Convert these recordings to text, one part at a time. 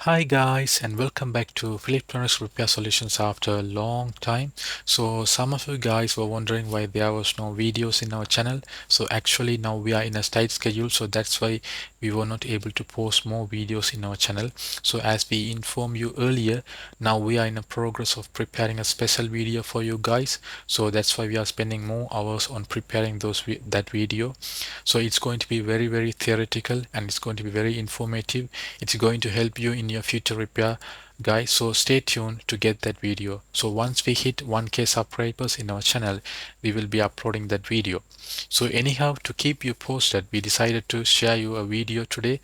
Hi guys, and welcome back to Electronics Repair Solutions after a long time. So some of you guys were wondering why there was no videos in our channel. So actually now we are in a tight schedule, so that's why we were not able to post more videos in our channel. So as we informed you earlier, now we are in a progress of preparing a special video for you guys. So that's why we are spending more hours on preparing that video. So it's going to be very theoretical, and it's going to be very informative. It's going to help you in your future repair, guys. So stay tuned to get that video. So once we hit 1K subscribers in our channel, we will be uploading that video. So anyhow, to keep you posted, we decided to share you a video today.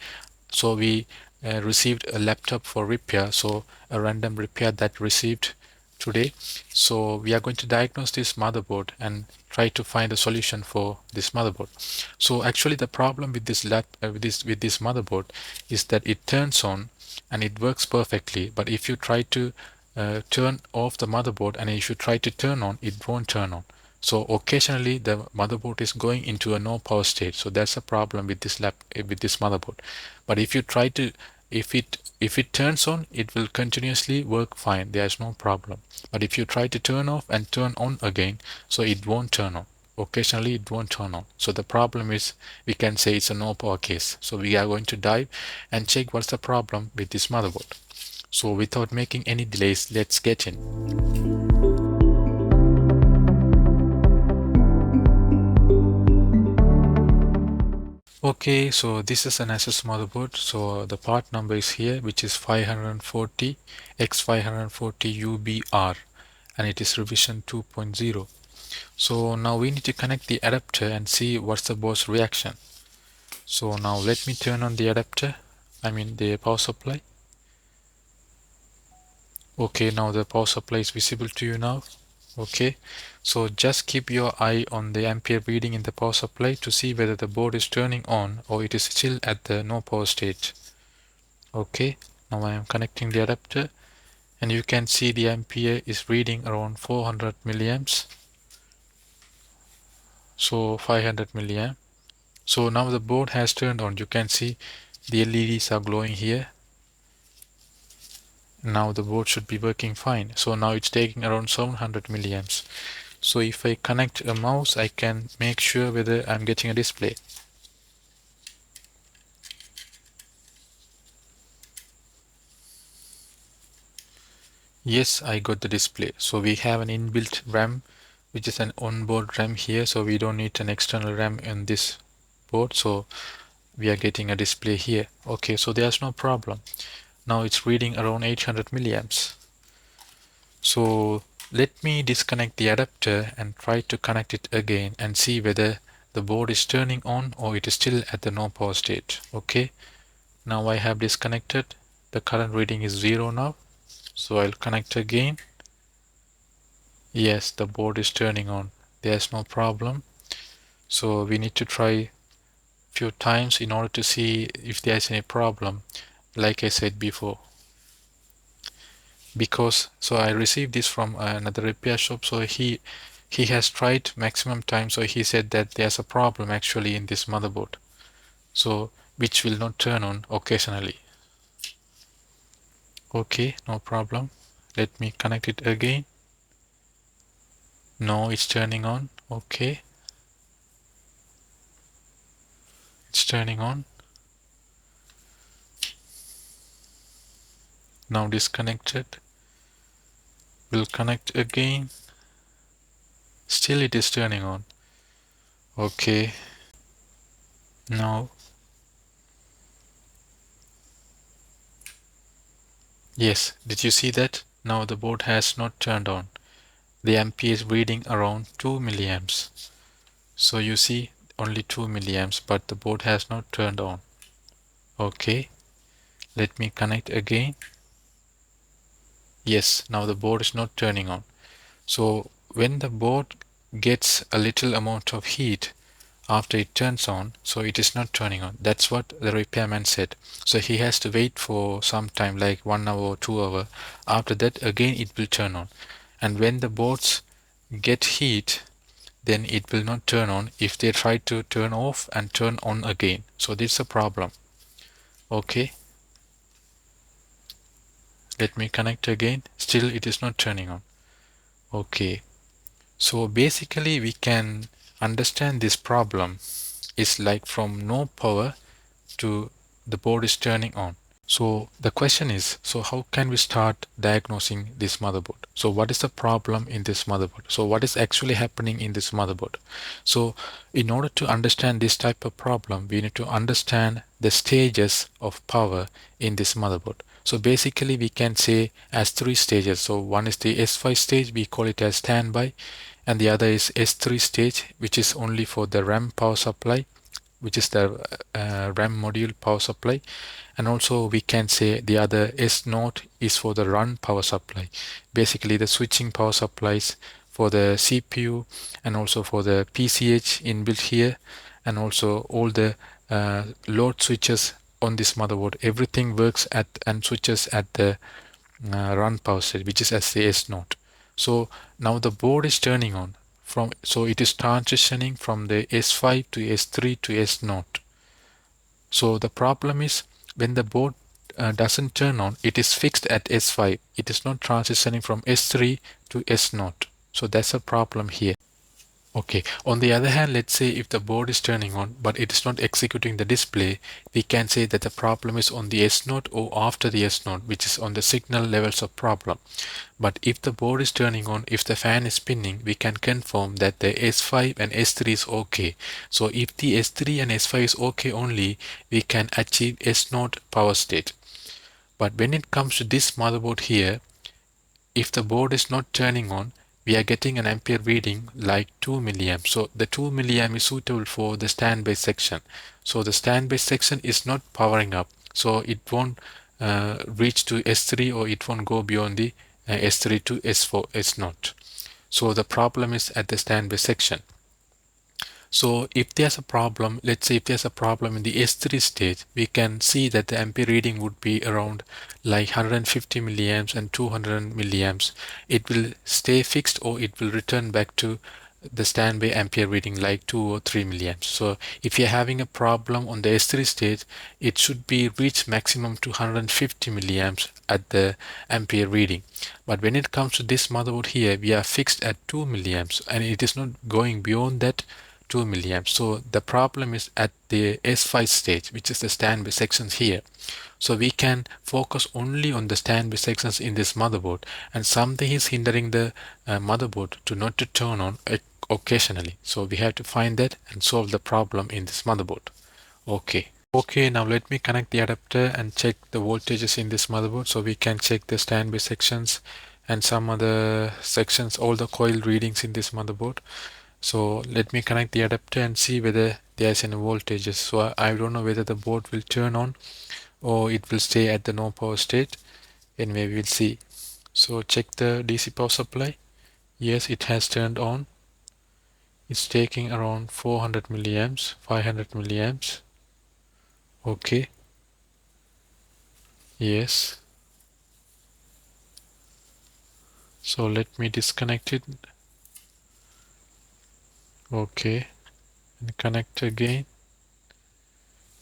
So we received a laptop for repair, so a random repair that received today. So we are going to diagnose this motherboard and try to find a solution for this motherboard. So actually the problem with this motherboard is that it turns on and it works perfectly, but if you try to turn off the motherboard and if you try to turn on, it won't turn on. So occasionally the motherboard is going into a no power state. So that's a problem with this motherboard. But if you try to, if it turns on, it will continuously work fine. There's no problem. But if you try to turn off and turn on again, so it won't turn on. Occasionally it won't turn on. So the problem is, we can say it's a no power case. So we are going to dive and check what's the problem with this motherboard. So without making any delays, let's get in. Okay, so this is an ASUS motherboard. So the part number is here, which is 540 X540UBR, and it is revision 2.0. So now we need to connect the adapter and see what's the board's reaction. So now let me turn on the adapter, the power supply. Okay, now the power supply is visible to you now. Okay, so just keep your eye on the ampere reading in the power supply to see whether the board is turning on or it is still at the no power state. Okay, now I am connecting the adapter and you can see the ampere is reading around 400 milliamps. So 500 milliamp. So now the board has turned on. You can see the LEDs are glowing here. Now the board should be working fine. So now it's taking around 700 milliamps. So if I connect a mouse, I can make sure whether I'm getting a display. Yes, I got the display. So we have an inbuilt RAM, which is an onboard RAM here. So we don't need an external RAM in this board. So we are getting a display here. Okay, so there's no problem. Now it's reading around 800 milliamps. So let me disconnect the adapter and try to connect it again and see whether the board is turning on or it is still at the no power state. Okay, now I have disconnected. The current reading is 0 now. So I'll connect again. Yes, the board is turning on. There's no problem. So we need to try few times in order to see if there's any problem, like I said before. Because so I received this from another repair shop, so he has tried maximum time, so he said that there's a problem actually in this motherboard, so which will not turn on occasionally. Okay, no problem. Let me connect it again. No, it's turning on. Okay, it's turning on. Now disconnected. Will connect again. Still it is turning on. Okay, now yes, did you see that? Now the board has not turned on. The ampere is reading around 2 milliamps. So you see only 2 milliamps, but the board has not turned on. Okay, let me connect again. Yes, now the board is not turning on. So when the board gets a little amount of heat after it turns on, so it is not turning on. That's what the repairman said. So he has to wait for some time, like 1 hour or 2 hours. After that, again it will turn on. And when the boards get heat, then it will not turn on if they try to turn off and turn on again. So this is a problem. Okay. Let me connect again. Still it is not turning on. Okay. So basically we can understand this problem is like from no power to the board is turning on. So the question is, so how can we start diagnosing this motherboard? So what is the problem in this motherboard? So what is actually happening in this motherboard? So in order to understand this type of problem, we need to understand the stages of power in this motherboard. So basically we can say as three stages. So one is the S5 stage, we call it as standby, and the other is S3 stage, which is only for the RAM power supply, which is the RAM module power supply. And also we can say the other S0 is for the run power supply, basically the switching power supplies for the CPU and also for the PCH inbuilt here, and also all the load switches on this motherboard. Everything works at and switches at the run power state, which is as the S0. So now the board is turning on from, so it is transitioning from the S5 to S3 to S0. So the problem is when the board doesn't turn on, it is fixed at S5. It is not transitioning from S3 to S0. So that's a problem here. Okay, on the other hand, let's say if the board is turning on but it is not executing the display, we can say that the problem is on the S0 or after the S0, which is on the signal levels of problem. But if the board is turning on, if the fan is spinning, we can confirm that the S5 and S3 is okay. So if the S3 and S5 is okay only, we can achieve S0 power state. But when it comes to this motherboard here, if the board is not turning on, we are getting an ampere reading like 2 milliamps. So the 2 milliamp is suitable for the standby section. So the standby section is not powering up. So it won't reach to S3, or it won't go beyond the S3 to S4, S0. So the problem is at the standby section. So if there's a problem, let's say if there's a problem in the S3 stage, we can see that the ampere reading would be around like 150 milliamps and 200 milliamps. It will stay fixed, or it will return back to the standby ampere reading like 2 or 3 milliamps. So if you're having a problem on the S3 stage, it should be reached maximum to 150 milliamps at the ampere reading. But when it comes to this motherboard here, we are fixed at 2 milliamps and it is not going beyond that 2 milliamps. So the problem is at the S5 stage, which is the standby sections here. So we can focus only on the standby sections in this motherboard, and something is hindering the motherboard to not to turn on occasionally. So we have to find that and solve the problem in this motherboard. Okay, now let me connect the adapter and check the voltages in this motherboard, so we can check the standby sections and some other sections, all the coil readings in this motherboard. So let me connect the adapter and see whether there's any voltages. So I don't know whether the board will turn on or it will stay at the no power state. Anyway, we'll see. So check the DC power supply. Yes, it has turned on. It's taking around 400 milliamps, 500 milliamps. Okay. Yes. So let me disconnect it. Okay. And connect again.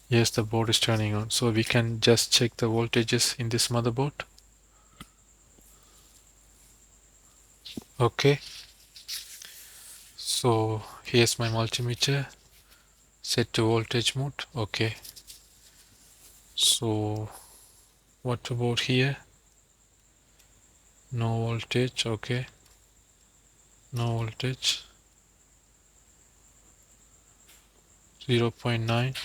Yes, the board is turning on. So we can just check the voltages in this motherboard. Okay. So here's my multimeter. Set to voltage mode. Okay. So what about here? No voltage. Okay. No voltage. 0.9,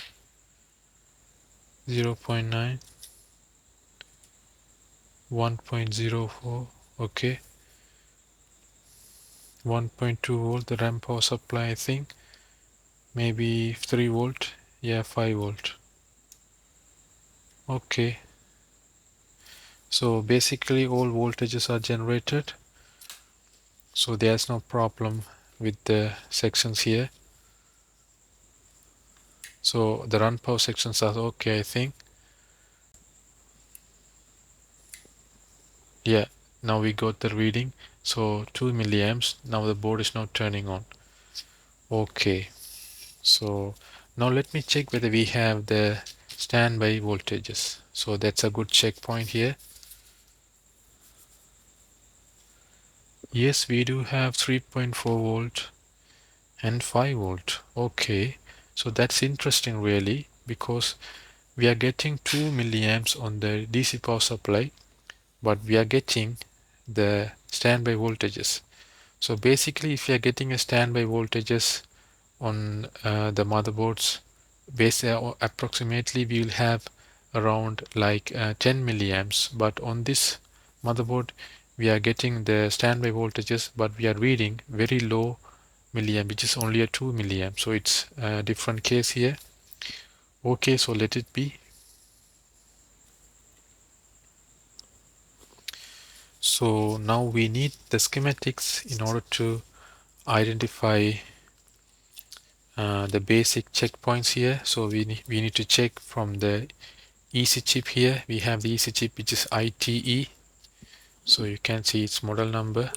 0.9, 1.04. Okay. 1.2 volt, the RAM power supply, I think. Maybe 3 volt. Yeah, 5 volt. Okay. So basically all voltages are generated. So there's no problem with the sections here. So the run power sections are okay, I think. Yeah, now we got the reading. So 2 milliamps. Now the board is not turning on. Okay. So now let me check whether we have the standby voltages. So that's a good checkpoint here. Yes, we do have 3.4 volt and 5 volt. Okay, so that's interesting really, because we are getting 2 milliamps on the DC power supply, but we are getting the standby voltages. So basically, if you are getting a standby voltages on the motherboards, approximately we will have around like 10 milliamps, but on this motherboard we are getting the standby voltages, but we are reading very low milliamp, which is only a 2 milliamp. So it's a different case here. Okay, so let it be. So now we need the schematics in order to identify the basic checkpoints here. So we need to check from the EC chip here. We have the EC chip which is ITE. So you can see its model number.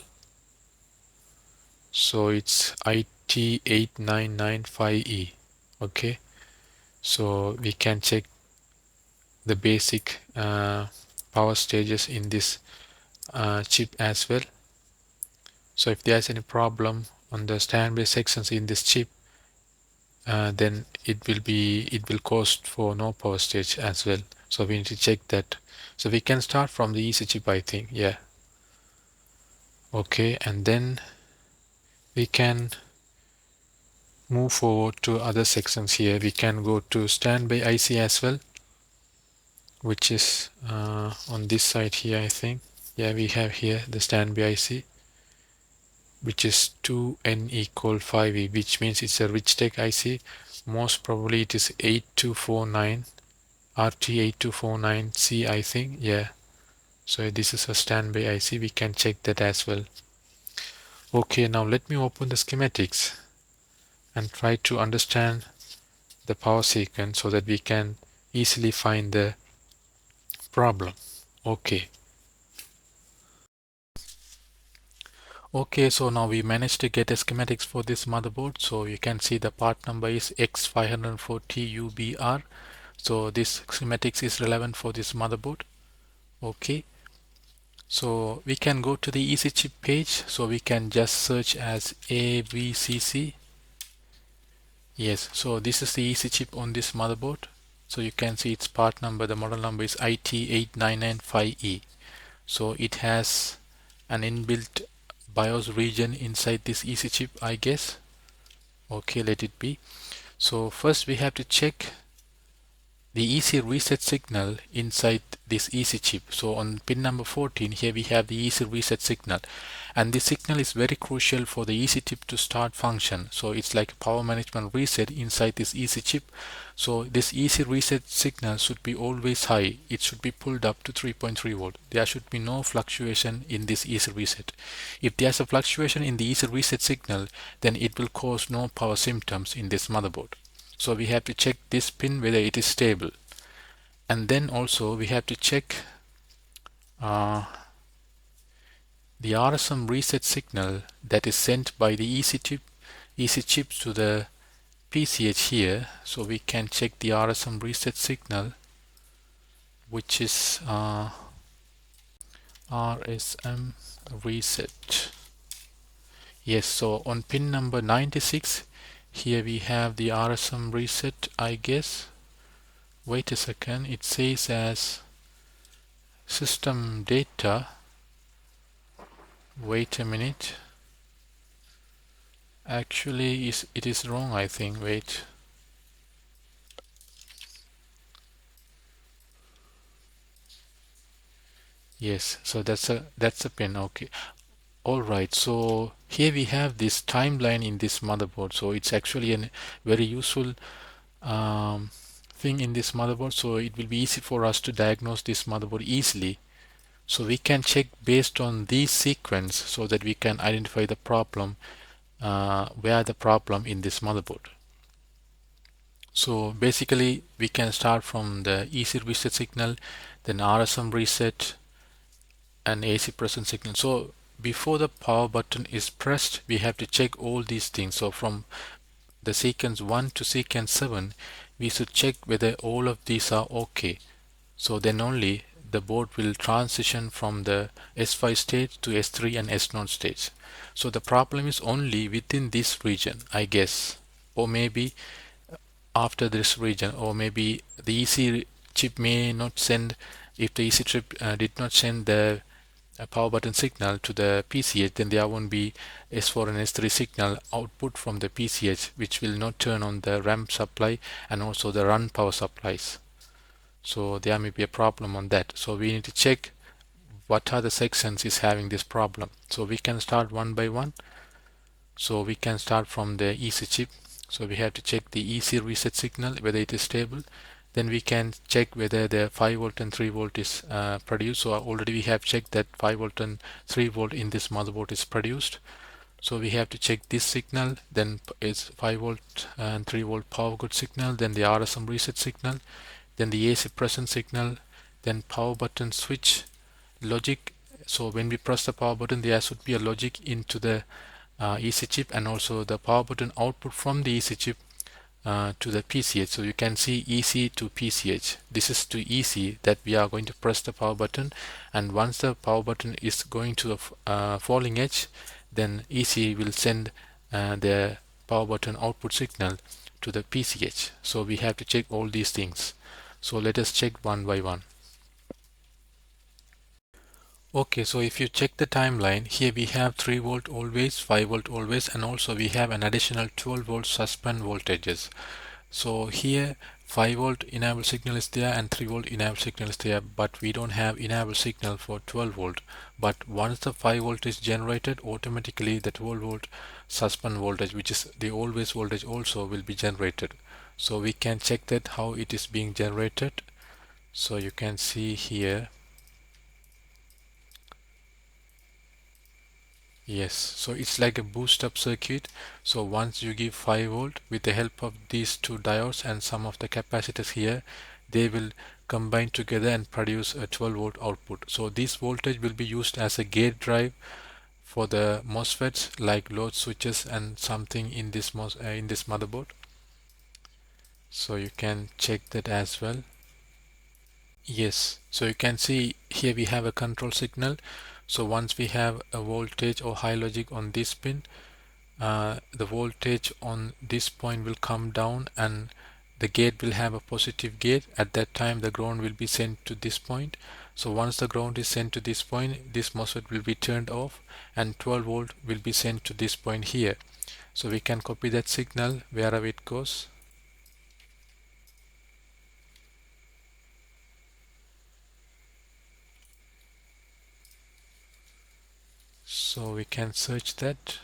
So it's IT8995E. Okay. So we can check the basic power stages in this chip as well. So if there's any problem on the standby sections in this chip, then it will cost for no power stage as well. So we need to check that. So we can start from the EC chip, I think. Yeah. Okay, and then we can move forward to other sections here. We can go to standby IC as well, which is on this side here, I think. Yeah, we have here the standby IC, which is 2N equal 5E, which means it's a Richtech IC. Most probably it is 8249 RT8249C, I think. Yeah, so this is a standby IC. We can check that as well. Okay, now let me open the schematics and try to understand the power sequence so that we can easily find the problem. Okay. Okay, so now we managed to get a schematics for this motherboard. So you can see the part number is X540UBR. So this schematics is relevant for this motherboard. Okay. So we can go to the EC chip page. So we can just search as AVCC. Yes, so this is the EC chip on this motherboard. So you can see its part number, the model number is IT8995E. So it has an inbuilt BIOS region inside this EC chip, I guess. Okay, let it be. So first we have to check the EC reset signal inside this EC chip. So on pin number 14 here we have the EC reset signal, and this signal is very crucial for the EC chip to start function. So it's like a power management reset inside this EC chip. So this EC reset signal should be always high. It should be pulled up to 3.3 volt. There should be no fluctuation in this EC reset. If there's a fluctuation in the EC reset signal, then it will cause no power symptoms in this motherboard. So we have to check this pin whether it is stable, and then also we have to check the RSM reset signal that is sent by the EC chip to the PCH here. So we can check the RSM reset signal, which is RSM reset. Yes, so on pin number 96 here we have the RSM reset, I guess. Wait a second, it says as system data. Wait a minute. Actually it is wrong, I think. Wait. Yes, so that's a pin. Okay. Alright, so here we have this timeline in this motherboard. So it's actually a very useful thing in this motherboard. So it will be easy for us to diagnose this motherboard easily. So we can check based on this sequence so that we can identify the problem, where the problem in this motherboard. So basically we can start from the EC reset signal, then RSM reset, and AC present signal. So before the power button is pressed, we have to check all these things. So from the sequence 1 to sequence 7, we should check whether all of these are okay. So then only the board will transition from the S5 stage to S3 and S0 stage. So the problem is only within this region, I guess, or maybe after this region, or maybe the EC chip may not send, if the EC chip did not send the power button signal to the PCH, then there won't be S4 and S3 signal output from the PCH, which will not turn on the RAM supply and also the run power supplies. So there may be a problem on that. So we need to check what are the sections is having this problem. So we can start one by one. So we can start from the EC chip. So we have to check the EC reset signal, whether it is stable. Then we can check whether the 5 volt and 3 volt is produced. So already we have checked that 5 volt and 3 volt in this motherboard is produced. So we have to check this signal, then it's 5 volt and 3 volt power good signal, then the RSM reset signal, then the AC present signal, then power button switch logic. So when we press the power button, there should be a logic into the EC chip, and also the power button output from the EC chip to the PCH. So you can see EC to PCH. This is to EC that we are going to press the power button, and once the power button is going to the falling edge, then EC will send the power button output signal to the PCH. So we have to check all these things. So let us check one by one. Okay, so if you check the timeline, here we have 3 volt always, 5 volt always, and also we have an additional 12 volt suspend voltages. So here 5 volt enable signal is there and 3 volt enable signal is there, but we don't have enable signal for 12 volt. But once the 5 volt is generated, automatically the 12 volt suspend voltage, which is the always voltage, also will be generated. So we can check that how it is being generated. So you can see here. Yes, so it's like a boost up circuit. So once you give 5 volt with the help of these two diodes and some of the capacitors here, they will combine together and produce a 12 volt output. So this voltage will be used as a gate drive for the MOSFETs like load switches and something in this motherboard. So you can check that as well. Yes, so you can see here we have a control signal. So once we have a voltage or high logic on this pin, the voltage on this point will come down and the gate will have a positive gate. At that time the ground will be sent to this point. So once the ground is sent to this point, this MOSFET will be turned off and 12 volt will be sent to this point here. So we can copy that signal wherever it goes. So we can search that.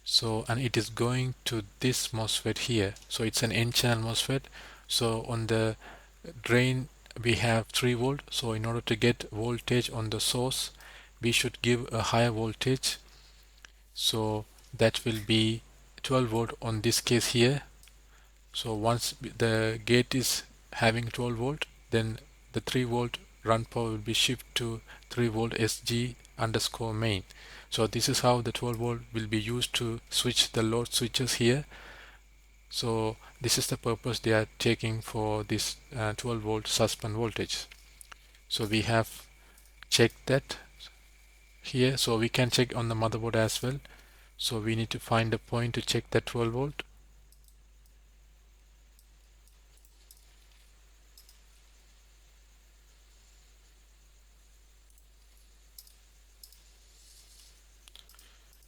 So, and it is going to this MOSFET here. So it's an N-channel MOSFET. So on the drain we have 3 volt. So in order to get voltage on the source, we should give a higher voltage. So that will be 12 volt on this case here. So once the gate is having 12 volt, then the 3 volt run power will be shifted to 3 volt SG underscore main. So this is how the 12 volt will be used to switch the load switches here. So this is the purpose they are taking for this 12 volt suspend voltage. So we have checked that here. So we can check on the motherboard as well. So we need to find a point to check that 12 volt.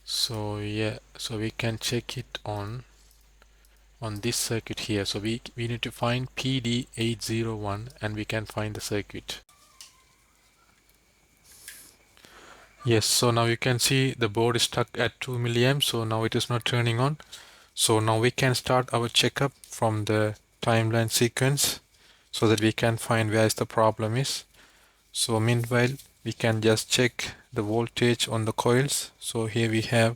So yeah, so we can check it on this circuit here. So we need to find PD801 and we can find the circuit. Yes, so now you can see the board is stuck at 2 milliamps, so now it is not turning on. So now we can start our checkup from the timeline sequence so that we can find where is the problem is. So meanwhile we can just check the voltage on the coils. So here we have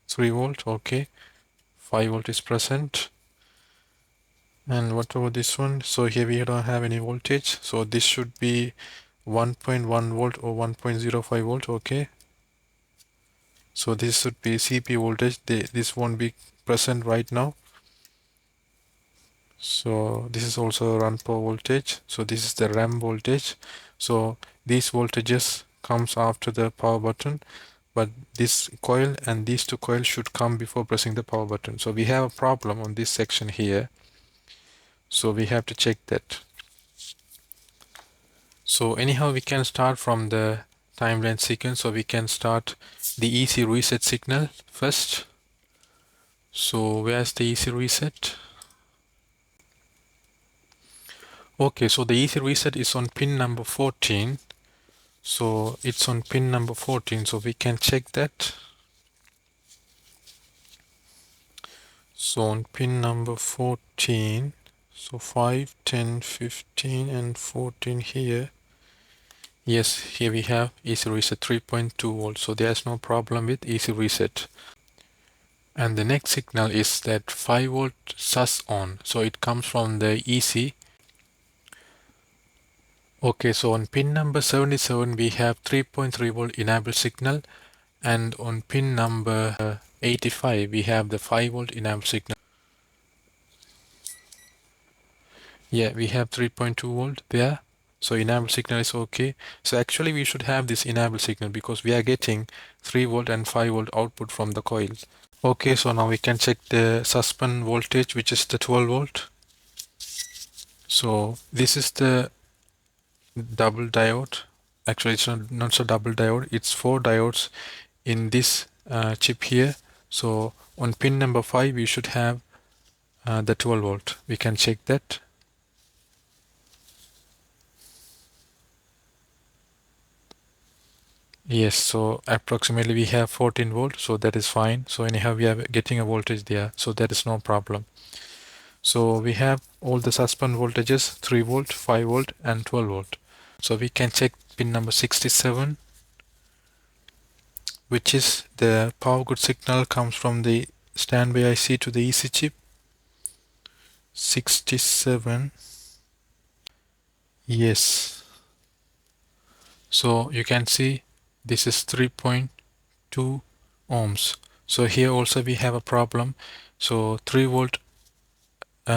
3 volt, okay, 5 volt is present. And what about this one? So here we don't have any voltage, so this should be 1.1 volt or 1.05 volt, okay. So this should be CP voltage. This won't be present right now. So this is also run power voltage. So this is the RAM voltage. So these voltages comes after the power button, but this coil and these two coils should come before pressing the power button. So we have a problem on this section here. So we have to check that. So anyhow, we can start from the timeline sequence. So we can start the EC reset signal first. So where's the EC reset? Okay, so the EC reset is on pin number 14. So it's on pin number 14, so we can check that. So on pin number 14, so 5, 10, 15 and 14 here. Yes, here we have EC reset 3.2 volts, so there's no problem with EC reset. And the next signal is that 5 volt sus on, so it comes from the EC. Okay, so on pin number 77 we have 3.3 volt enable signal, and on pin number 85 we have the 5 volt enable signal. Yeah, we have 3.2 volt there. So enable signal is okay. So actually we should have this enable signal because we are getting 3 volt and 5 volt output from the coil. Okay, so now we can check the suspend voltage, which is the 12 volt. So this is the double diode. Actually it's not so double diode, it's 4 diodes in this chip here. So on pin number 5 we should have the 12 volt. We can check that. Yes, so approximately we have 14 volt, so that is fine. So anyhow we are getting a voltage there, so that is no problem. So we have all the suspend voltages 3 volt, 5 volt and 12 volt. So we can check pin number 67, which is the power good signal comes from the standby IC to the EC chip. 67. Yes. So you can see this is 3.2 ohms. So here also we have a problem. So 3 volt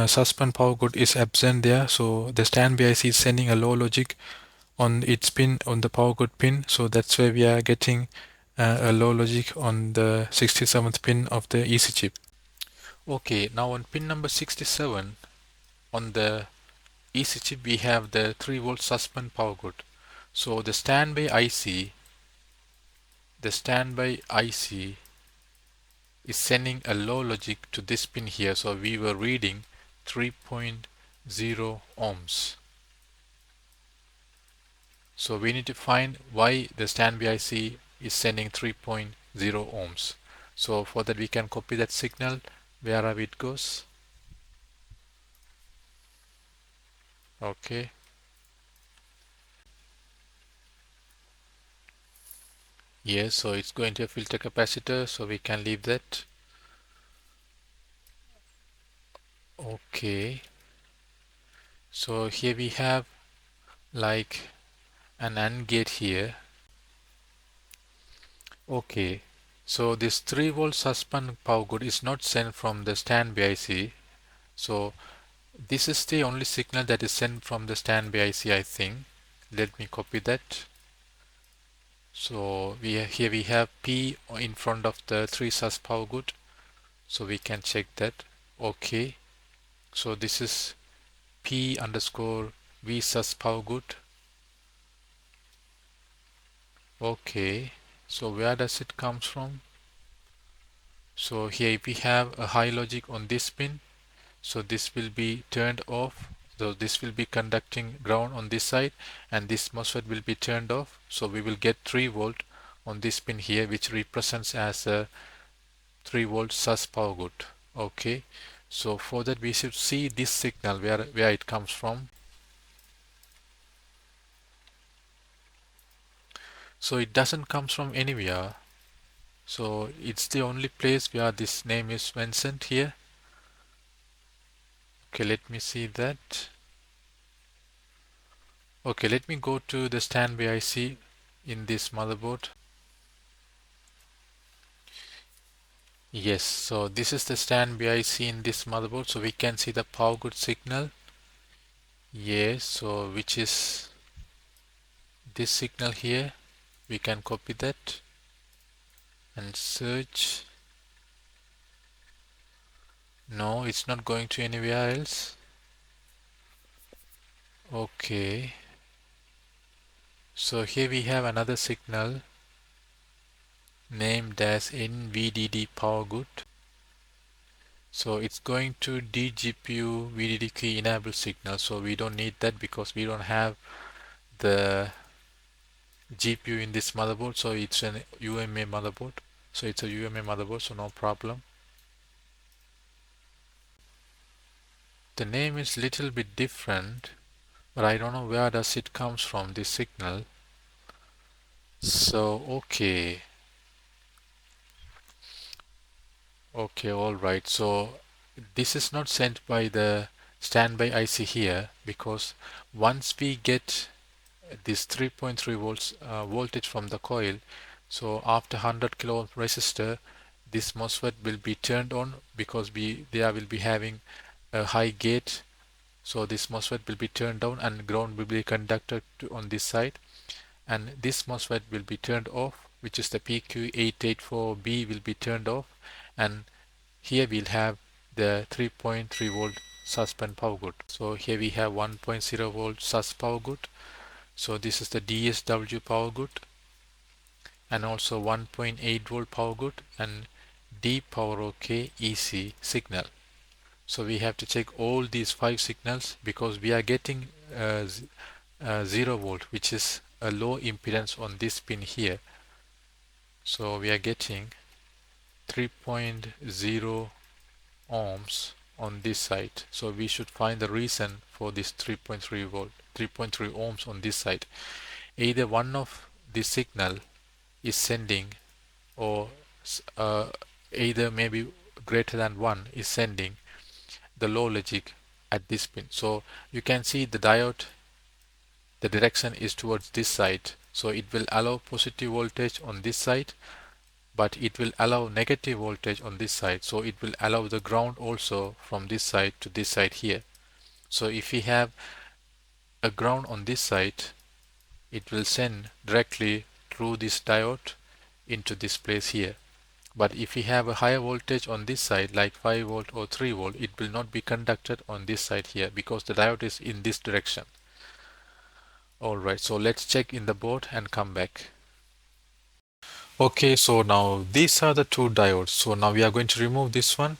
suspend power good is absent there. So the standby IC is sending a low logic on its pin, on the power good pin. So that's why we are getting a low logic on the 67th pin of the EC chip. Okay, now on pin number 67 on the EC chip we have the 3 volt suspend power good. So the standby IC is sending a low logic to this pin here. So we were reading 3.0 ohms. So we need to find why the standby IC is sending 3.0 ohms. So for that we can copy that signal wherever it goes. Okay. Yes, so it's going to a filter capacitor, so we can leave that. Okay. So here we have like an AND gate here. Okay. So this 3 volt suspend power good is not sent from the standby IC. So this is the only signal that is sent from the standby IC, I think. Let me copy that. So here we have P in front of the 3 sus power good. So we can check that. Okay. So this is P underscore V sus power good. Okay. So where does it comes from? So here we have a high logic on this pin. So this will be turned off. So this will be conducting ground on this side and this MOSFET will be turned off. So we will get 3 volt on this pin here, which represents as a 3 volt sus power good. Okay. So for that we should see this signal where it comes from. So it doesn't comes from anywhere. So it's the only place where this name is mentioned here. Okay, let me see that. Okay, let me go to the standby IC in this motherboard. Yes, so this is the standby IC in this motherboard, so we can see the power good signal. Yes, so which is this signal here. We can copy that and search. No, it's not going to anywhere else. Okay, so here we have another signal named as NVDD power good. So it's going to DGPU VDD key enable signal. So we don't need that because we don't have the GPU in this motherboard. So it's an UMA motherboard. So it's a UMA motherboard, so no problem. The name is little bit different, but I don't know where does it comes from, this signal. So okay, all right. So this is not sent by the standby IC here, because once we get this 3.3 volts voltage from the coil, so after 100 kilo ohm resistor, this MOSFET will be turned on because there will be having a high gate. So this MOSFET will be turned down and ground will be conducted on this side, and this MOSFET will be turned off, which is the PQ884B will be turned off, and here we'll have the 3.3 volt suspend power good. So here we have 1.0 volt sus power good. So this is the DSW power good, and also 1.8 volt power good and D power OK EC signal. So we have to check all these 5 signals because we are getting 0 volt, which is a low impedance on this pin here. So we are getting 3.0 ohms on this side. So we should find the reason for this 3.3 volt, 3.3 ohms on this side. Either one of this signal is sending, or uh, either maybe greater than 1 is sending the low logic at this pin. So you can see the diode, the direction is towards this side, so it will allow positive voltage on this side, but it will allow negative voltage on this side, so it will allow the ground also from this side to this side here. So if we have a ground on this side, it will send directly through this diode into this place here. But if we have a higher voltage on this side, like 5 volt or 3 volt, it will not be conducted on this side here because the diode is in this direction. Alright, so let's check in the board and come back. Okay, so now these are the two diodes. So now we are going to remove this one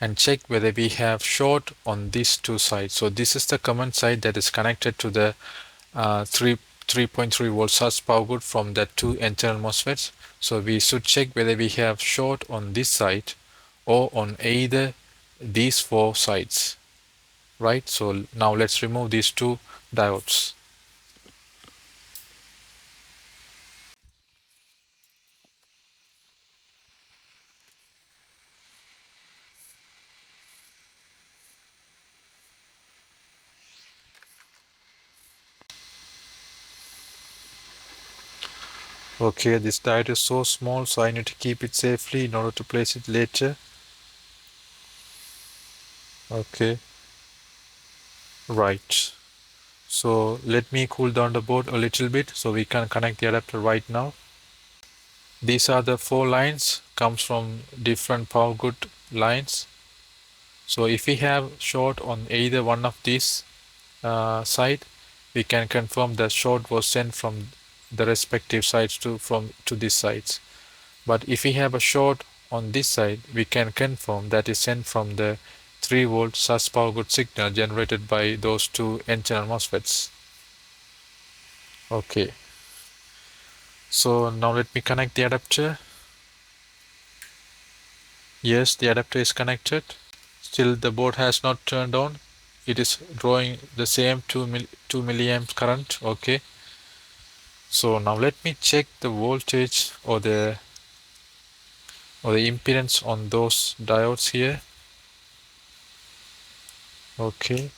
and check whether we have short on these two sides. So this is the common side that is connected to the 3.3 volt source power good from the two internal MOSFETs. So we should check whether we have short on this side or on either these 4 sides, right? So now let's remove these two diodes. Okay, this diode is so small, so I need to keep it safely in order to place it later. Okay, right. So let me cool down the board a little bit so we can connect the adapter right now. These are the 4 lines, comes from different power good lines. So if we have short on either one of these side, we can confirm that short was sent from the respective sides to these sides. But if we have a short on this side, we can confirm that is sent from the 3 volt sus power good signal generated by those two N-channel MOSFETs. Okay, so now let me connect the adapter. Yes, the adapter is connected. Still the board has not turned on. It is drawing the same 2 milliamp current. Okay, so now let me check the voltage or the impedance on those diodes here. Okay,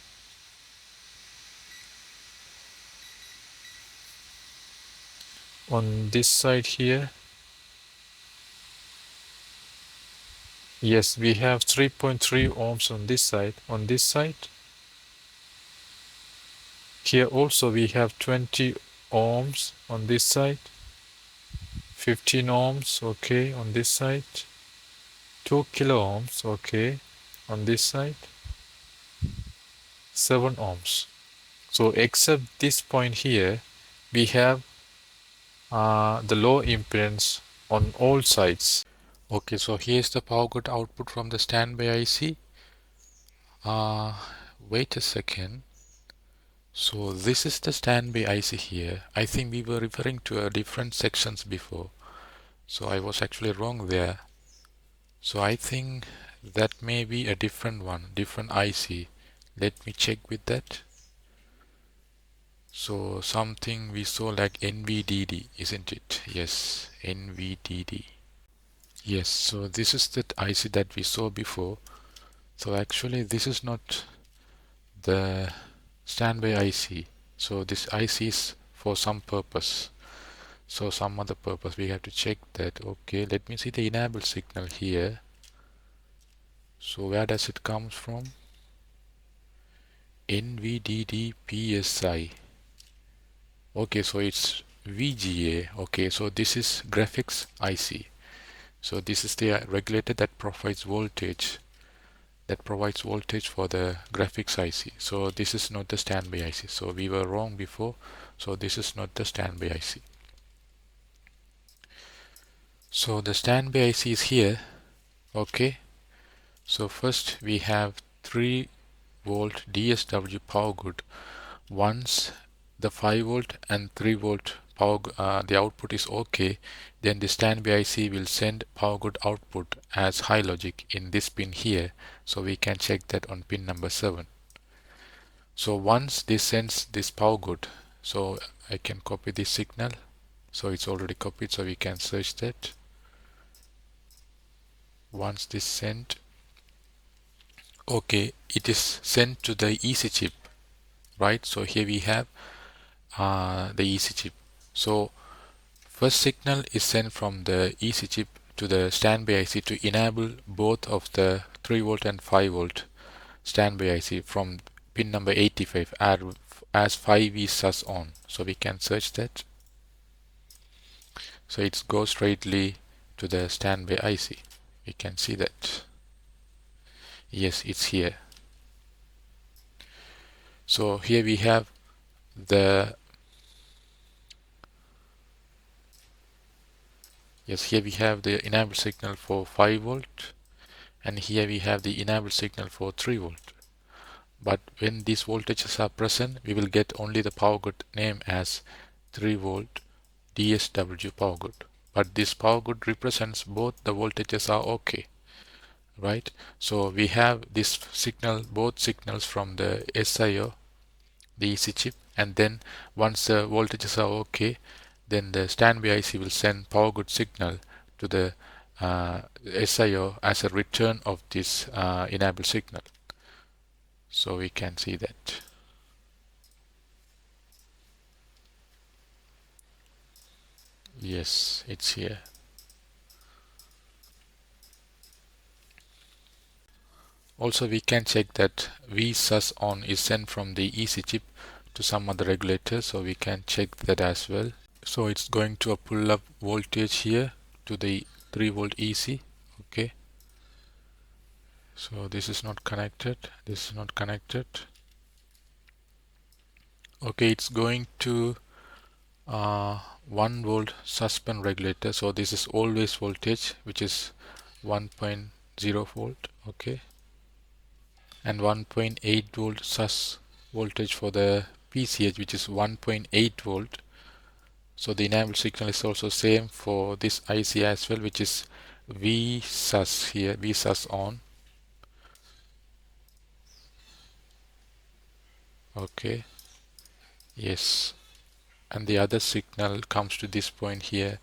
on this side here, Yes, we have 3.3 ohms on this side. On this side, here also we have 20 ohms on this side, 15 ohms, okay, on this side, 2 kilo ohms, okay, on this side, 7 ohms. So except this point here, we have the low impedance on all sides. Okay, so here's the power good output from the standby IC. Wait a second. So this is the standby IC here. I think we were referring to a different sections before. So I was actually wrong there. So I think that may be a different one, different IC. Let me check with that. So something we saw like NVDD, isn't it? Yes, NVDD. Yes, so this is the IC that we saw before. So actually this is not the standby IC. So this IC is for some purpose. So some other purpose we have to check that. Okay, let me see the enable signal here. So where does it comes from? NVDD PSI. Okay, so it's VGA. Okay, so this is graphics IC. So this is the regulator that provides voltage. For the graphics IC. So this is not the standby IC. So we were wrong before. So this is not the standby IC. So the standby IC is here. Okay. So first we have 3 volt DSW power good. Once the 5 volt and 3 volt power the output is okay, then the standby IC will send power good output as high logic in this pin here. So we can check that on pin number 7. So once this sends this power good, so I can copy this signal. So it's already copied, so we can search that. Once this sent, okay, it is sent to the EC chip, right? So here we have the EC chip. So first signal is sent from the EC chip to the standby IC to enable both of the 3 volt and 5 volt standby IC from pin number 85 as 5V sus on. So we can search that. So it goes straightly to the standby IC. We can see that. Yes, it's here. So here we have the here we have the enable signal for 5 volt, and here we have the enable signal for 3 volt. But when these voltages are present, we will get only the power good name as 3 volt DSW power good. But this power good represents both the voltages are okay, right? So we have this signal, both signals from the SIO, the EC chip, and then once the voltages are okay, then the standby IC will send power good signal to the SIO as a return of this enable signal. So we can see that. Yes, it's here. Also we can check that VSUS on is sent from the EC chip to some other regulator, so we can check that as well. So it's going to pull up voltage here to the 3 volt EC. Okay, so this is not connected, this is not connected. Okay, it's going to 1 volt suspend regulator. So this is always voltage, which is 1.0 volt. Okay, and 1.8 volt sus voltage for the PCH, which is 1.8 volt. So the enable signal is also same for this IC as well, which is VSUS here, VSUS on. Okay, yes, and the other signal comes to this point here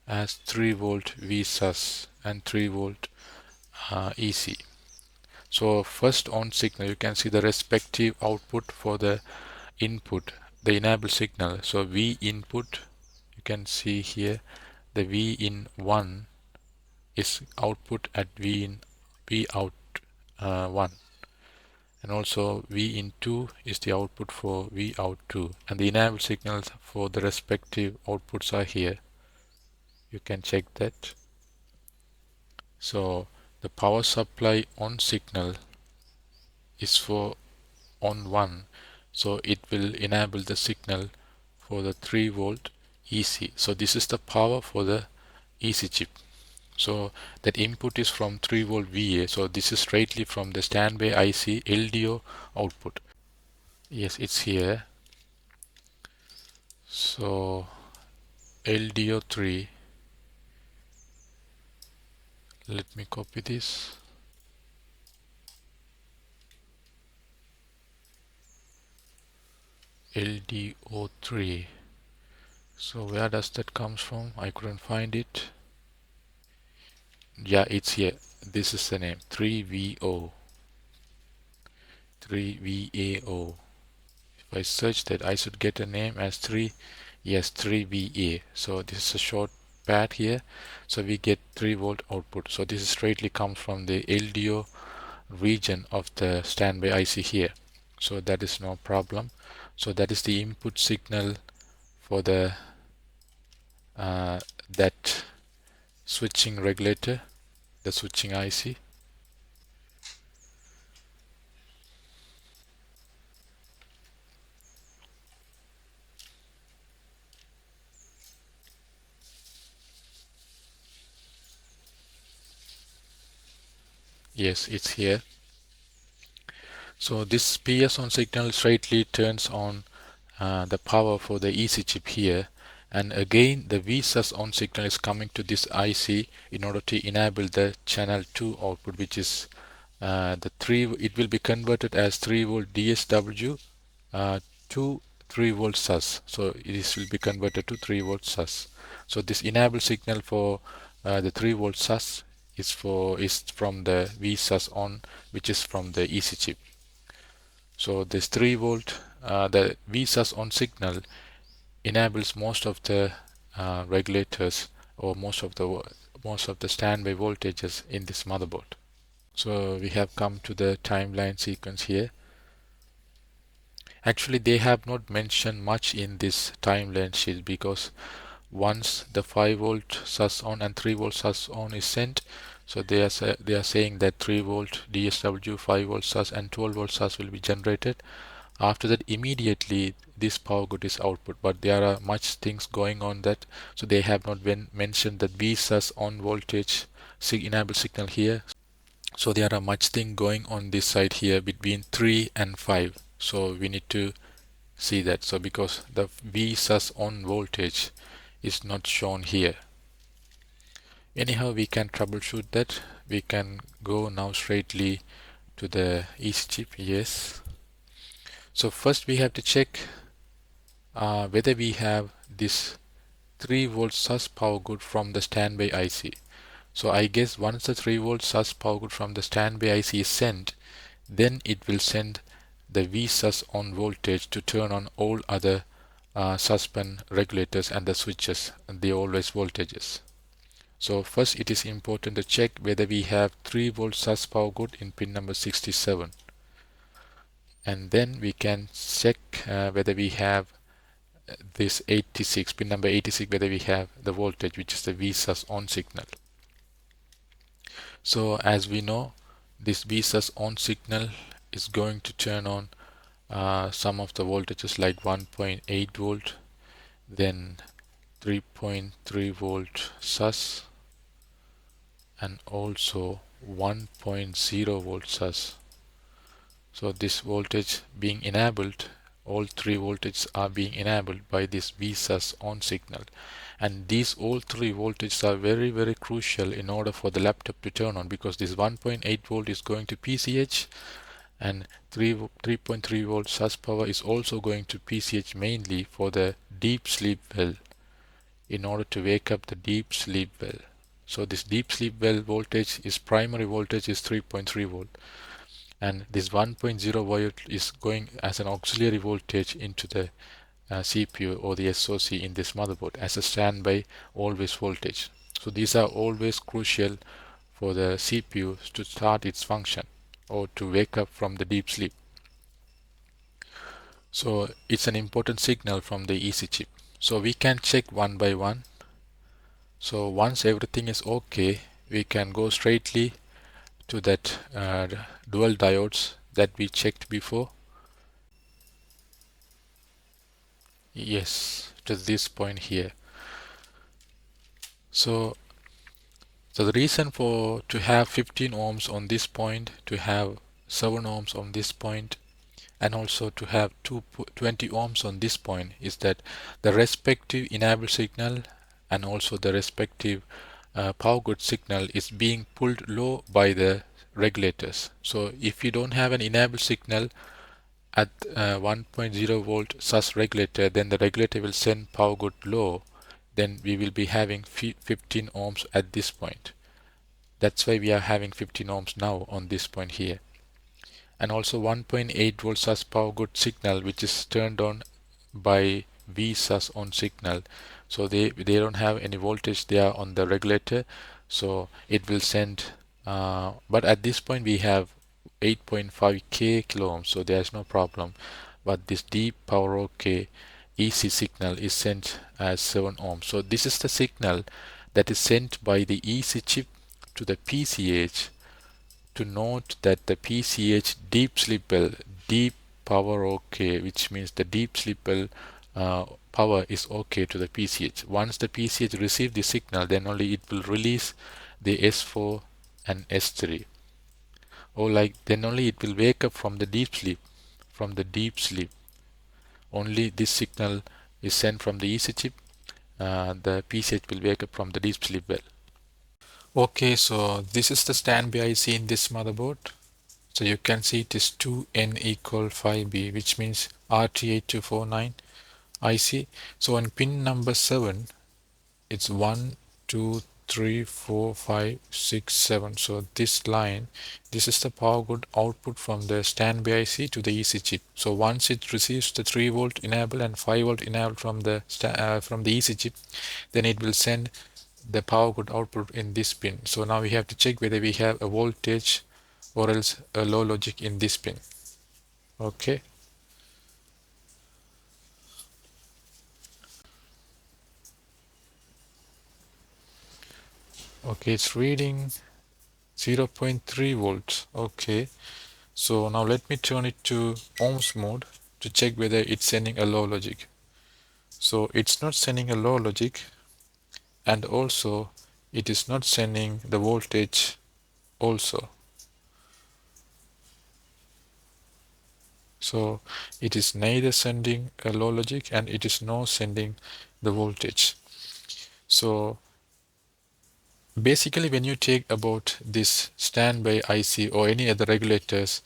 as 3 volt VSUS and 3 volt EC. So first on signal, you can see the respective output for the input, the enable signal. So V input, you can see here the V in 1 is output at V in V out 1, and also V in 2 is the output for V out 2, and the enable signals for the respective outputs are here. You can check that. So the power supply on signal is for on 1, so it will enable the signal for the 3 volt EC. So this is the power for the EC chip. So that input is from 3 volt VA, so this is straightly from the standby IC LDO output. Yes, it's here. So LDO 3, let me copy this. LDO 3. So where does that comes from? I couldn't find it. Yeah, it's here. This is the name, 3VO. 3VAO. If I search that, I should get a name as 3. Yes, 3VA. So this is a short pad here. So we get 3 volt output. So this straightly comes from the LDO region of the standby IC here. So that is no problem. So that is the input signal for the that switching regulator, the switching IC. Yes, it's here. So this PS on signal straightly turns on the power for the EC chip here, and again the VSUS on signal is coming to this IC in order to enable the channel 2 output, which is the 3. It will be converted as 3 volt DSW to 3 volt sus. So this will be converted to 3 volt sus. So this enable signal for the 3 volt sus is from the VSUS on, which is from the EC chip. So this 3 volt, the VSUS on signal enables most of the regulators, or most of the standby voltages in this motherboard. So we have come to the timeline sequence here. Actually, they have not mentioned much in this timeline sheet, because once the 5 volt sus on and 3 volt sus on is sent, so they are saying that 3 volt DSW, 5 volt sus and 12 volt sus will be generated. After that, immediately this power good is output, but there are much things going on that, so they have not mentioned that VSUS on voltage enable signal here. So there are much thing going on this side here between 3 and 5. So we need to see that. So because the VSUS on voltage is not shown here. Anyhow, we can troubleshoot that. We can go now straightly to the EC chip. Yes. So first we have to check whether we have this 3 volt sus power good from the standby IC. So I guess once the 3 volt sus power good from the standby IC is sent, then it will send the VSUS on voltage to turn on all other suspend regulators and the switches and the always voltages. So first it is important to check whether we have 3 volt sus power good in pin number 67, and then we can check whether we have this 86, pin number 86, whether we have the voltage, which is the VSUS on signal. So as we know, this VSUS on signal is going to turn on some of the voltages like 1.8 volt, then 3.3 volt sus, and also 1.0 volt sus. So this voltage being enabled, all 3 voltages are being enabled by this VSUS on signal, and these all 3 voltages are very, very crucial in order for the laptop to turn on, because this 1.8 volt is going to PCH, and 3.3 volt sus power is also going to PCH, mainly for the deep sleep well, in order to wake up the deep sleep well. So this deep sleep well voltage is primary voltage is 3.3 volt, and this 1.0 volt is going as an auxiliary voltage into the CPU or the SoC in this motherboard as a standby always voltage. So these are always crucial for the CPU to start its function or to wake up from the deep sleep. So it's an important signal from the EC chip. So we can check one by one. So once everything is okay, we can go straightly to that dual diodes that we checked before. Yes, to this point here. So the reason for to have 15 ohms on this point, to have 7 ohms on this point, and also to have 20 ohms on this point is that the respective enable signal and also the respective power good signal is being pulled low by the regulators. So if you don't have an enable signal at 1.0 volt sus regulator, then the regulator will send power good low, then we will be having 15 ohms at this point. That's why we are having 15 ohms now on this point here. And also 1.8 volt sus power good signal which is turned on by V sus on signal. So they don't have any voltage there on the regulator, so it will send but at this point we have 8.5k kilo ohms, so there's no problem. But this deep power OK EC signal is sent as 7 ohms. So this is the signal that is sent by the EC chip to the PCH to note that the PCH deep sleep bell, deep power OK, which means the deep sleep bell power is OK to the PCH. Once the PCH receives the signal, then only it will release the S4 and S3. Or like then only it will wake up from the deep sleep. From the deep sleep, only this signal is sent from the EC chip. The PCH will wake up from the deep sleep bell. Okay, so this is the standby IC in this motherboard. So you can see it is 2N equal 5B, which means RT8249 IC. So on pin number 7, it's 1, 2, 3, 4, 5, 6, 7. So this line, this is the power good output from the standby IC to the EC chip. So once it receives the 3 volt enable and 5 volt enable from the EC chip, then it will send the power good output in this pin. So now we have to check whether we have a voltage or else a low logic in this pin. Okay. Okay, it's reading 0.3 volts. Okay. So now let me turn it to ohms mode to check whether it's sending a low logic. So it's not sending a low logic, and also it is not sending the voltage also. So it is neither sending a low logic and it is not sending the voltage. So basically when you take about this standby IC or any other regulators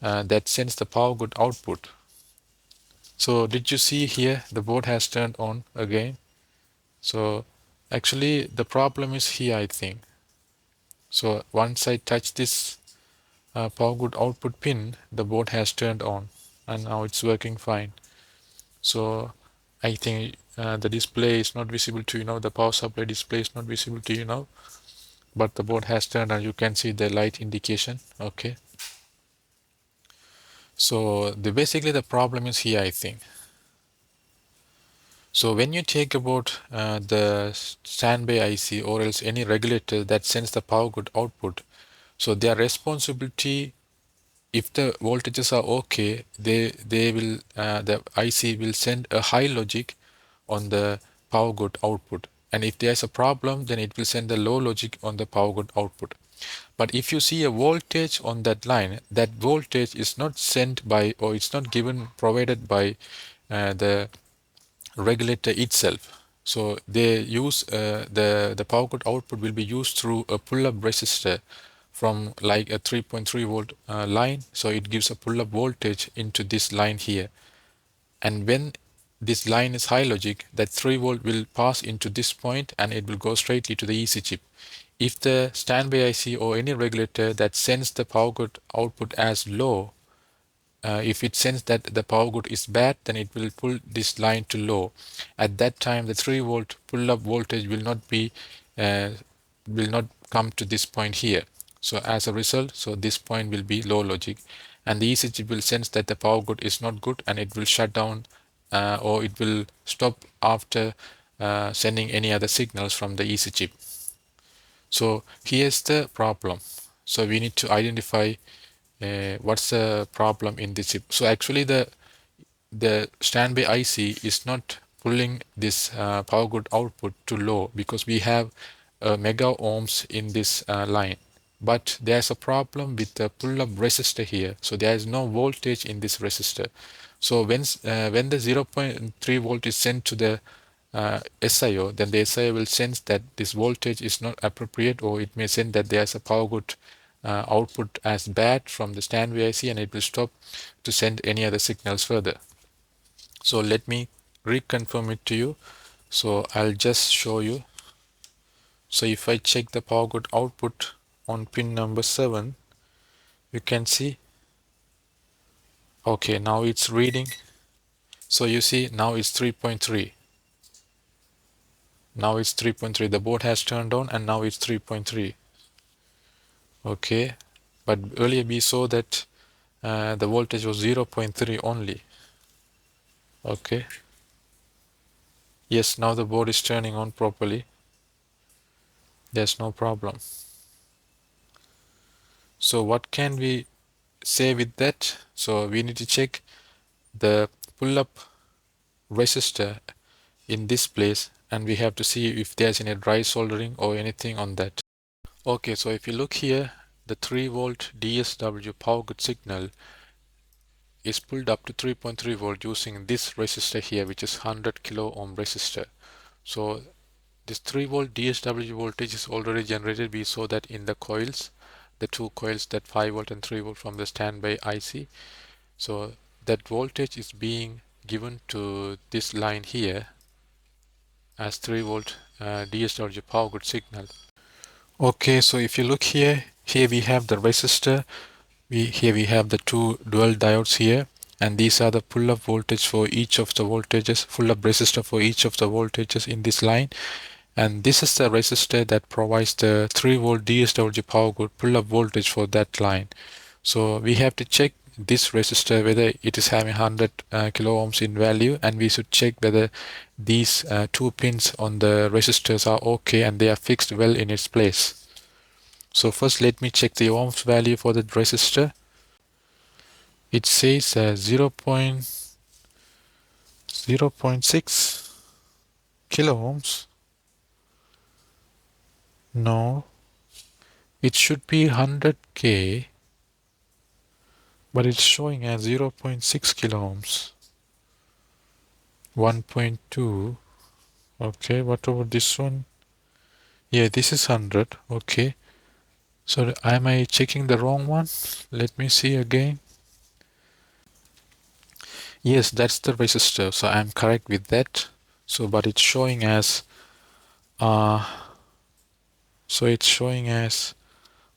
that sends the power good output. So did you see here the board has turned on again? So actually the problem is here, I think. So once I touch this power good output pin, the board has turned on and now it's working fine. So I think the display is not visible to you now, the power supply display is not visible to you now, but the board has turned on. You can see the light indication. Okay. So basically the problem is here, I think. So when you take about the standby IC or else any regulator that sends the power good output, so their responsibility, if the voltages are okay, they will the IC will send a high logic on the power good output, and if there is a problem, then it will send the low logic on the power good output. But if you see a voltage on that line, that voltage is not sent by or it's not given provided by the regulator itself. So they use the power cut output will be used through a pull-up resistor from like a 3.3 volt line. So it gives a pull-up voltage into this line here. And when this line is high logic, that 3 volt will pass into this point and it will go straightly to the EC chip. If the standby IC or any regulator that sends the power cut output as low, if it sends that the power good is bad, then it will pull this line to low. At that time, the 3 volt pull-up voltage will not come to this point here. So as a result, so this point will be low logic, and the EC chip will sense that the power good is not good, and it will shut down or it will stop after sending any other signals from the EC chip. So here's the problem. So we need to identify what's the problem in this chip. So actually the standby IC is not pulling this power good output to low because we have mega ohms in this line, but there's a problem with the pull-up resistor here. So there is no voltage in this resistor. So when the 0.3 volt is sent to the SIO, then the SIO will sense that this voltage is not appropriate, or it may send that there's a power good output as bad from the standby IC, and it will stop to send any other signals further. So let me reconfirm it to you. So I'll just show you. So if I check the power good output on pin number 7, you can see, okay, now it's reading. So you see now it's 3.3. Now it's 3.3. The board has turned on and now it's 3.3. Okay, but earlier we saw that the voltage was 0.3 only. Okay, yes, now the board is turning on properly. There's no problem. So what can we say with that? So we need to check the pull-up resistor in this place, and we have to see if there's any dry soldering or anything on that. Okay, so if you look here, the 3 volt DSW power good signal is pulled up to 3.3 volt using this resistor here, which is 100 kilo ohm resistor. So this 3 volt DSW voltage is already generated. We saw that in the coils, the two coils, that 5 volt and 3 volt from the standby IC. So that voltage is being given to this line here as 3 volt DSW power good signal. Okay, so if you look here we have the resistor, here we have the two dual diodes here, and these are the pull-up voltage for each of the voltages, pull-up resistor for each of the voltages in this line. And this is the resistor that provides the 3 volt DSW power good pull-up voltage for that line. So we have to check this resistor whether it is having 100 kilo ohms in value, and we should check whether these two pins on the resistors are okay and they are fixed well in its place. So first let me check the ohms value for the resistor. It says 0.6 kilo ohms. No, it should be 100k, but it's showing as 0.6 kilo ohms. 1.2. Okay, what about this one? Yeah, this is 100. Okay, so am I checking the wrong one? Let me see again. Yes, that's the resistor, so I'm correct with that. So but it's showing as so it's showing as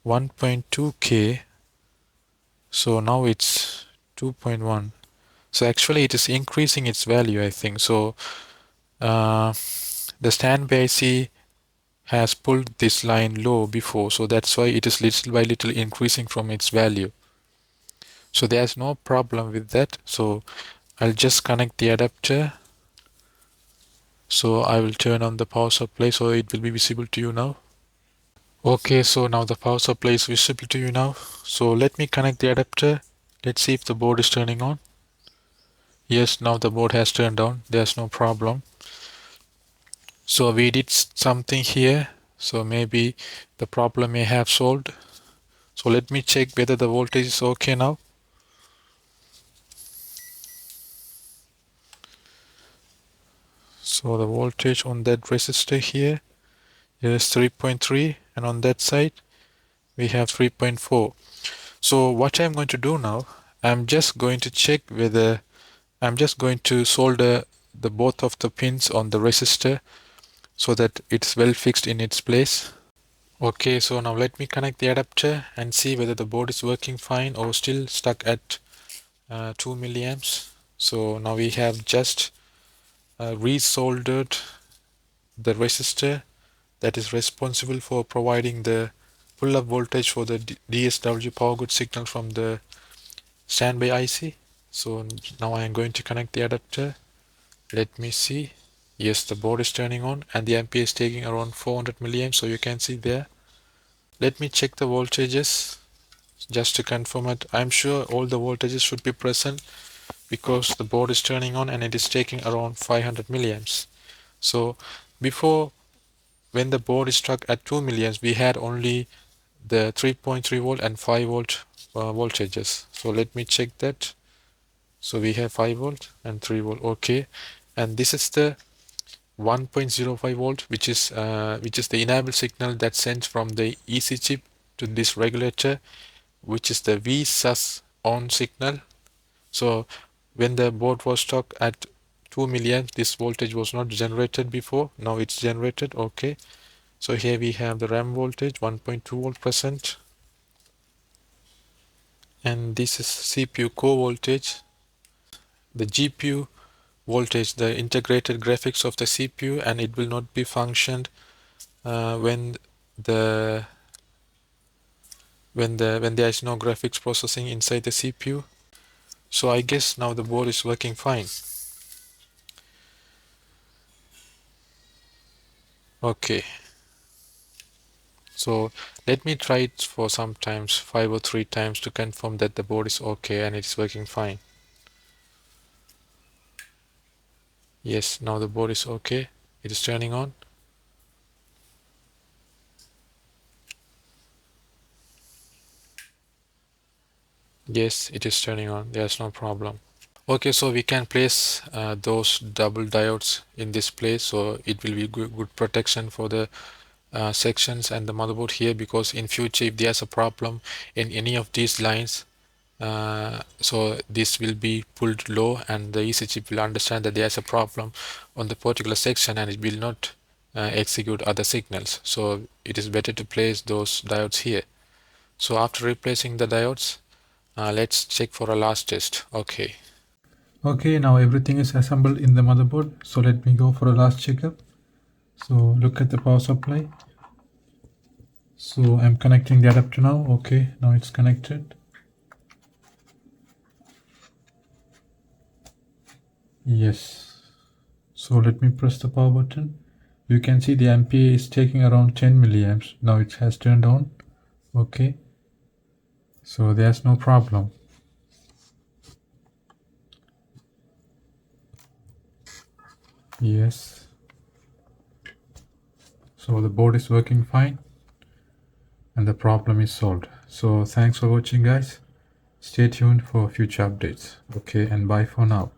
1.2k. So now it's 2.1. So actually it is increasing its value, I think. So the standby IC has pulled this line low before, so that's why it is little by little increasing from its value. So there's no problem with that. So I'll just connect the adapter. So I will turn on the power supply so it will be visible to you now. Okay, so now the power supply is visible to you now. So let me connect the adapter. Let's see if the board is turning on. Yes, now the board has turned on. There's no problem. So we did something here. So maybe the problem may have solved. So let me check whether the voltage is okay now. So the voltage on that resistor here is 3.3, and on that side we have 3.4. So what I'm going to do now, I'm just going to check whether I'm just going to solder the both of the pins on the resistor so that it's well fixed in its place. Okay, so now let me connect the adapter and see whether the board is working fine or still stuck at 2 milliamps. So now we have just resoldered the resistor, that is responsible for providing the pull-up voltage for the DSW power good signal from the standby IC. So now I am going to connect the adapter. Let me see. Yes, the board is turning on and the ampere is taking around 400 milliamps, so you can see there. Let me check the voltages just to confirm it. I'm sure all the voltages should be present because the board is turning on and it is taking around 500 milliamps. So before, when the board is struck at 2 milliamps, we had only the 3.3 volt and 5 volt voltages. So let me check that. So we have 5 volt and 3 volt. Okay, and this is the 1.05 volt, which is the enable signal that sends from the EC chip to this regulator, which is the VSUS on signal. So when the board was stuck at 2 milliamps, this voltage was not generated before. Now it's generated. Okay, so here we have the RAM voltage 1.2 volt present, and this is CPU core voltage, the GPU voltage, the integrated graphics of the CPU, and it will not be functioned when there is no graphics processing inside the CPU. So I guess now the board is working fine. Okay, so let me try it for some times, 5 or 3 times, to confirm that the board is okay and it's working fine. Yes, now the board is okay. It is turning on. Yes, it is turning on. There's no problem. Okay, so we can place those double diodes in this place, so it will be good protection for the sections and the motherboard here, because in future if there's a problem in any of these lines, so this will be pulled low and the EC chip will understand that there's a problem on the particular section and it will not execute other signals. So it is better to place those diodes here. So after replacing the diodes, let's check for a last test. Okay, now everything is assembled in the motherboard, so let me go for a last checkup. So look at the power supply. So I'm connecting the adapter now. Okay, now it's connected. Yes. So let me press the power button. You can see the ampere is taking around 10 milliamps. Now it has turned on. Okay. So there's no problem. Yes. So the board is working fine and the problem is solved. So thanks for watching, guys. Stay tuned for future updates. Okay, and bye for now.